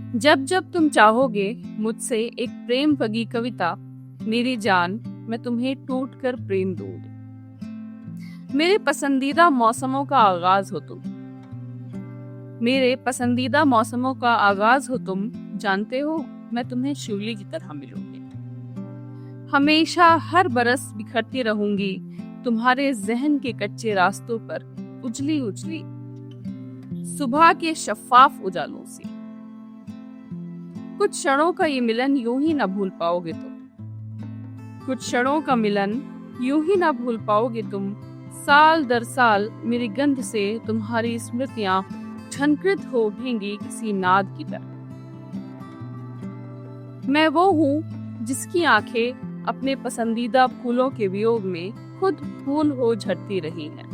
जब जब तुम चाहोगे मुझसे एक प्रेम भरी कविता, मेरी जान मैं तुम्हें टूट कर प्रेम दूंगी। मेरे पसंदीदा मौसमों का आगाज हो तुम, मेरे पसंदीदा मौसमों का आगाज हो तुम। जानते हो मैं तुम्हें शिवली की तरह मिलूंगी। हमेशा हर बरस बिखरती रहूंगी तुम्हारे जहन के कच्चे रास्तों पर, उजली उजली सुबह के शफाफ उजालों से। कुछ क्षणों का ये मिलन यूं ही ना भूल पाओगे तुम, कुछ क्षणों का मिलन यूं ही ना भूल पाओगे तुम। साल दर साल मेरी गंध से तुम्हारी स्मृतियां झनकृत हो उठेंगी किसी नाद की तरह। मैं वो हूँ जिसकी आंखें अपने पसंदीदा फूलों के वियोग में खुद फूल हो झड़ती रही हैं।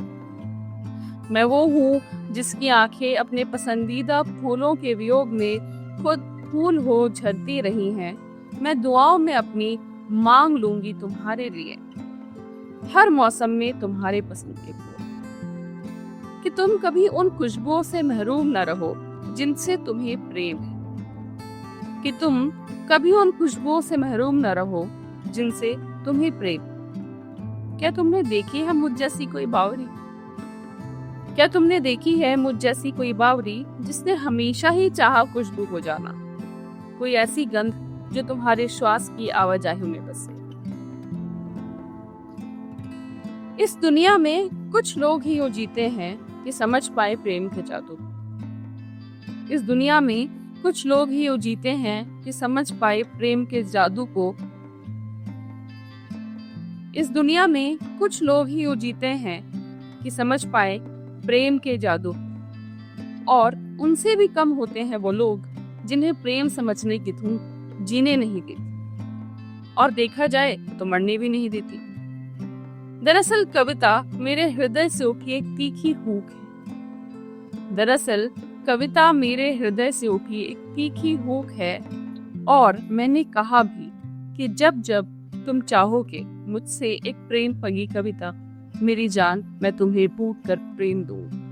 मैं वो हूँ जिसकी आंखें अपने पसंदीदा फूलों के वियोग में खुद फूल हो झड़ती रही हैं। मैं दुआओं में अपनी मांग लूंगी तुम्हारे लिए, हर मौसम में तुम्हारे पसंद के फूल, कि तुम कभी उन खुशबुओं से महरूम न रहो जिनसे तुम्हें प्रेम है, कि तुम कभी उन खुशबुओं से महरूम न रहो जिनसे तुम्हें प्रेम। क्या तुमने देखी है मुझ जैसी कोई बावरी? क्या तुमने देखी है मुझ जैसी कोई बावरी जिसने हमेशा ही चाहा खुशबू को जाना? कोई ऐसी गंध जो तुम्हारे श्वास की आवाजाही में बसे। इस दुनिया में कुछ लोग ही यूं जीते हैं कि समझ पाए प्रेम के जादू। इस दुनिया में कुछ लोग ही यूं जीते हैं कि समझ पाए प्रेम के जादू को। इस दुनिया में कुछ लोग ही यूं जीते हैं कि समझ पाए प्रेम के जादू, और उनसे भी कम होते हैं वो लोग जिन्हें प्रेम समझने की धुन जीने नहीं देती, और देखा जाए तो मरने भी नहीं देती। दरअसल कविता मेरे हृदय से उठी एक तीखी हूक है। दरअसल कविता मेरे हृदय से उठी एक तीखी हूक है, और मैंने कहा भी कि जब जब तुम चाहोगे मुझसे एक प्रेम भरी कविता, मेरी जान मैं तुम्हें टूट कर प्रेम दूंगी।